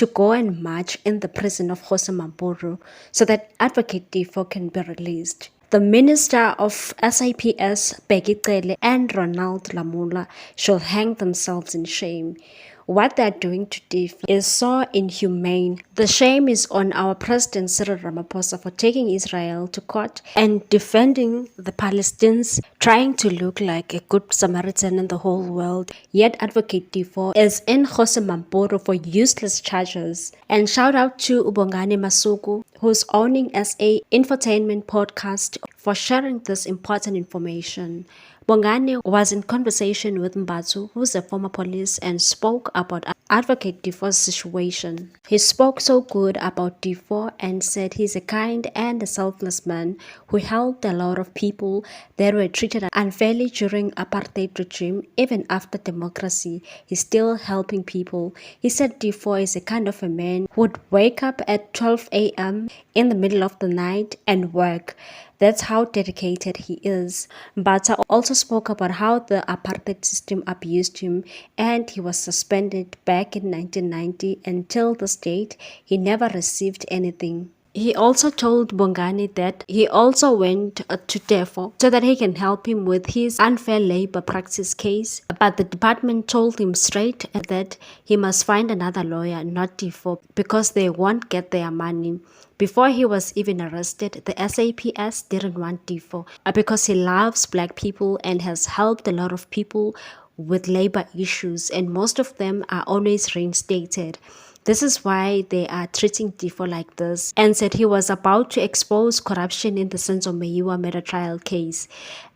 to go and march in the prison of Jose Mampuru so that Advocate Difo can be released. The Minister of SAPS, Peggy Cele, and Ronald Lamula should hang themselves in shame. What they're doing to Difo is so inhumane. The shame is on our President Cyril Ramaphosa for taking Israel to court and defending the Palestinians, trying to look like a good Samaritan in the whole world. Yet Advocate Difo is in Jose Mampuru for useless charges. And shout out to Ubongani Masuku, who's owning SA Infotainment Podcast, for sharing this important information. Bongani was in conversation with Mbatsu, who's a former police, and spoke about Advocate Difo's situation. He spoke so good about Difo and said he's a kind and a selfless man who helped a lot of people that were treated unfairly during apartheid regime. Even after democracy, he's still helping people. He said Difo is a kind of a man who would wake up at 12 a.m. in the middle of the night and work. That's how dedicated he is. Mbata also spoke about how the apartheid system abused him, and he was suspended back in 1990 until this date. He never received anything. He also told Bongani that he also went to Difo so that he can help him with his unfair labor practice case, but the department told him straight that he must find another lawyer, not Difo, because they won't get their money. Before he was even arrested, the SAPS didn't want Difo because he loves black people and has helped a lot of people with labor issues, and most of them are always reinstated. This is why they are treating Difo like this, and said he was about to expose corruption in the Senzo Meyiwa murder trial case,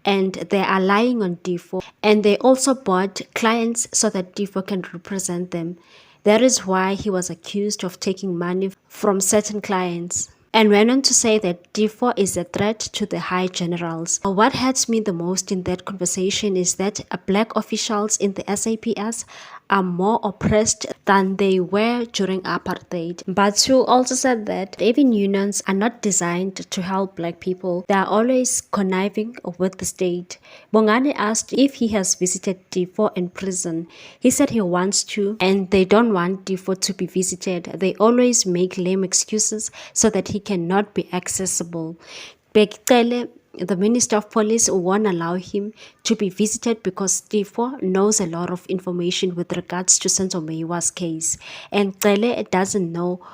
and they are lying on Difo, and they also bought clients so that Difo can represent them. That is why he was accused of taking money from certain clients, and went on to say that Difo is a threat to the high generals. What hurts me the most in that conversation is that black officials in the SAPS are more oppressed than they were during apartheid. Batsu also said that even unions are not designed to help black people. They are always conniving with the state. Bongani asked if he has visited Difo in prison. He said he wants to, and they don't want Difo to be visited. They always make lame excuses so that he cannot be accessible. Bekele, the Minister of Police, won't allow him to be visited because Difo knows a lot of information with regards to Senzo Meyiwa's case, and Cele doesn't know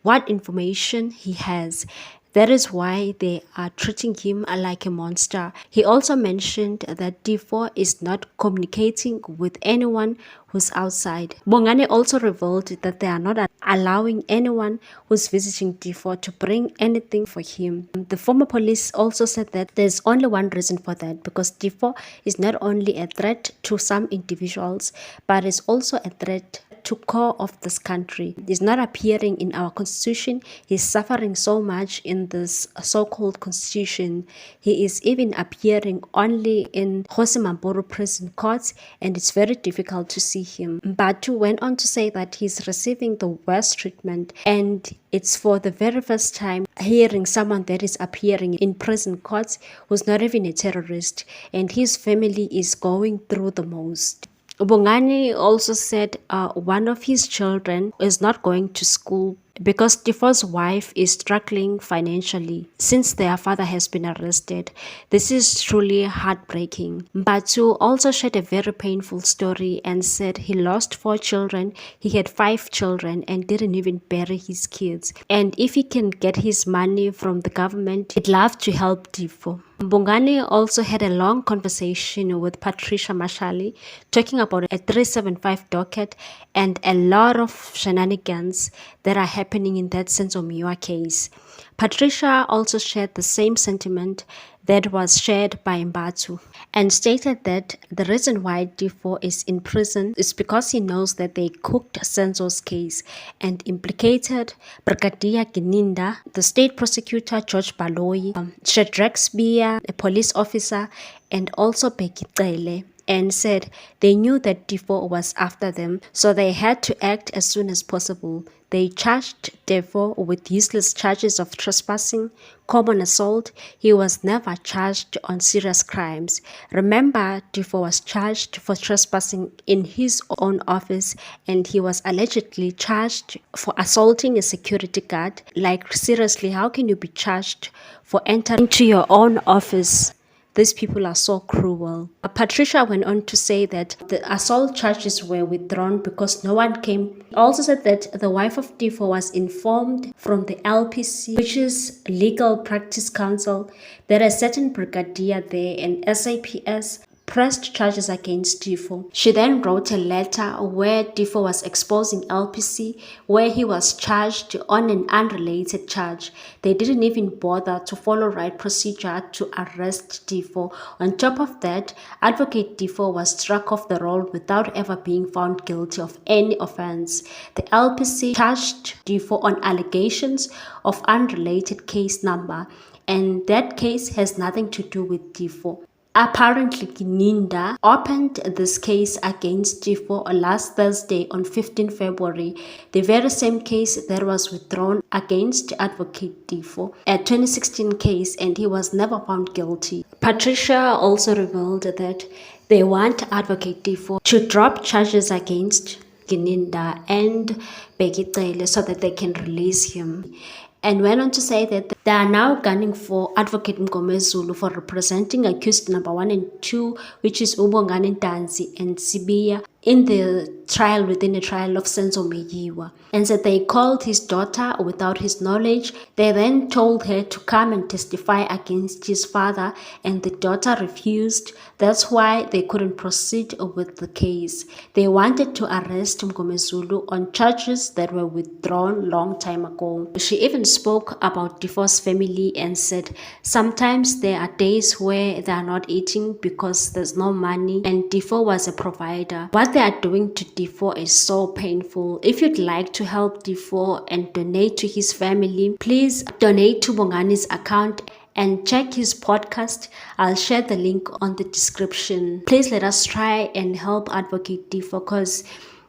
what information he has. That is why they are treating him like a monster. He also mentioned that Difo is not communicating with anyone who's outside. Bongani also revealed that they are not allowing anyone who's visiting Difo to bring anything for him. The former police also said that there's only one reason for that, because Difo is not only a threat to some individuals, but is also a threat to core of this country. He's not appearing in our constitution. He's suffering so much in this so-called constitution. He is even appearing only in Jose Mampuru prison courts, and it's very difficult to see him. Mbatu went on to say that he's receiving the worst treatment, and it's for the very first time hearing someone that is appearing in prison courts who's not even a terrorist, and his family is going through the most. Bongani also said one of his children is not going to school because Difo's wife is struggling financially since their father has been arrested. This is truly heartbreaking. Mbatu also shared a very painful story and said he lost 4 children. He had 5 children and didn't even bury his kids. And if he can get his money from the government, he'd love to help Difo. Bongani also had a long conversation with Patricia Mashali, talking about a 375 docket and a lot of shenanigans that are happening in that Senzo Meyiwa case. Patricia also shared the same sentiment that was shared by Mbatu and stated that the reason why Difo is in prison is because he knows that they cooked Senzo's case and implicated Brigadier Gininda, the state prosecutor George Baloyi, Shadrack Spear, a police officer, and also Peggy Cele. and said they knew that Defo was after them, so they had to act as soon as possible. They charged Defo with useless charges of trespassing, common assault. He was never charged on serious crimes. Remember, Defo was charged for trespassing in his own office, and he was allegedly charged for assaulting a security guard. Like, seriously, how can you be charged for entering into your own office? These people are so cruel. Patricia went on to say that the assault charges were withdrawn because no one came. Also said that the wife of Defo was informed from the LPC, which is Legal Practice Council, that a certain brigadier there and SAPS pressed charges against Defo. She then wrote a letter where Defo was exposing LPC, where he was charged on an unrelated charge. They didn't even bother to follow right procedure to arrest Defo. On top of that, Advocate Defo was struck off the roll without ever being found guilty of any offense. The LPC charged Defo on allegations of unrelated case number, and that case has nothing to do with Defo. Apparently, Gininda opened this case against Defo last Thursday on 15 February, the very same case that was withdrawn against Advocate Defo, a 2016 case, and he was never found guilty. Patricia also revealed that they want Advocate Defo to drop charges against Gininda and Begitele so that they can release him, and went on to say that they are now gunning for Advocate Mngomezulu for representing accused number 1 and 2, which is Ubongani Ntanzi and Sibiya, in the trial within a trial of Senzo Meyiwa, and said they called his daughter without his knowledge. They then told her to come and testify against his father, and the daughter refused. That's why they couldn't proceed with the case. They wanted to arrest Mngomezulu on charges that were withdrawn long time ago. She even spoke about Defo's family and said sometimes there are days where they are not eating because there's no money, and Defo was a provider. What they are doing to Defo is so painful. If you'd like to help Defo and donate to his family, please donate to Bongani's account and check his podcast. I'll share the link on the description. Please let us try and help Advocate Defo, because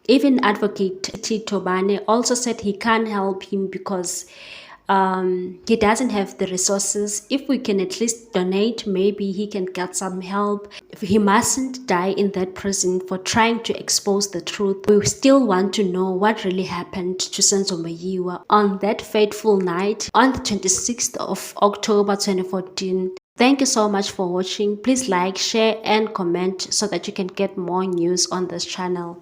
even Advocate Tito Bane also said he can't help him because he doesn't have the resources. If we can at least donate, maybe he can get some help. He mustn't die in that prison for trying to expose the truth. We still want to know what really happened to Senzo Meyiwa on that fateful night on the 26th of October 2014. Thank you so much for watching. Please like, share and comment so that you can get more news on this channel.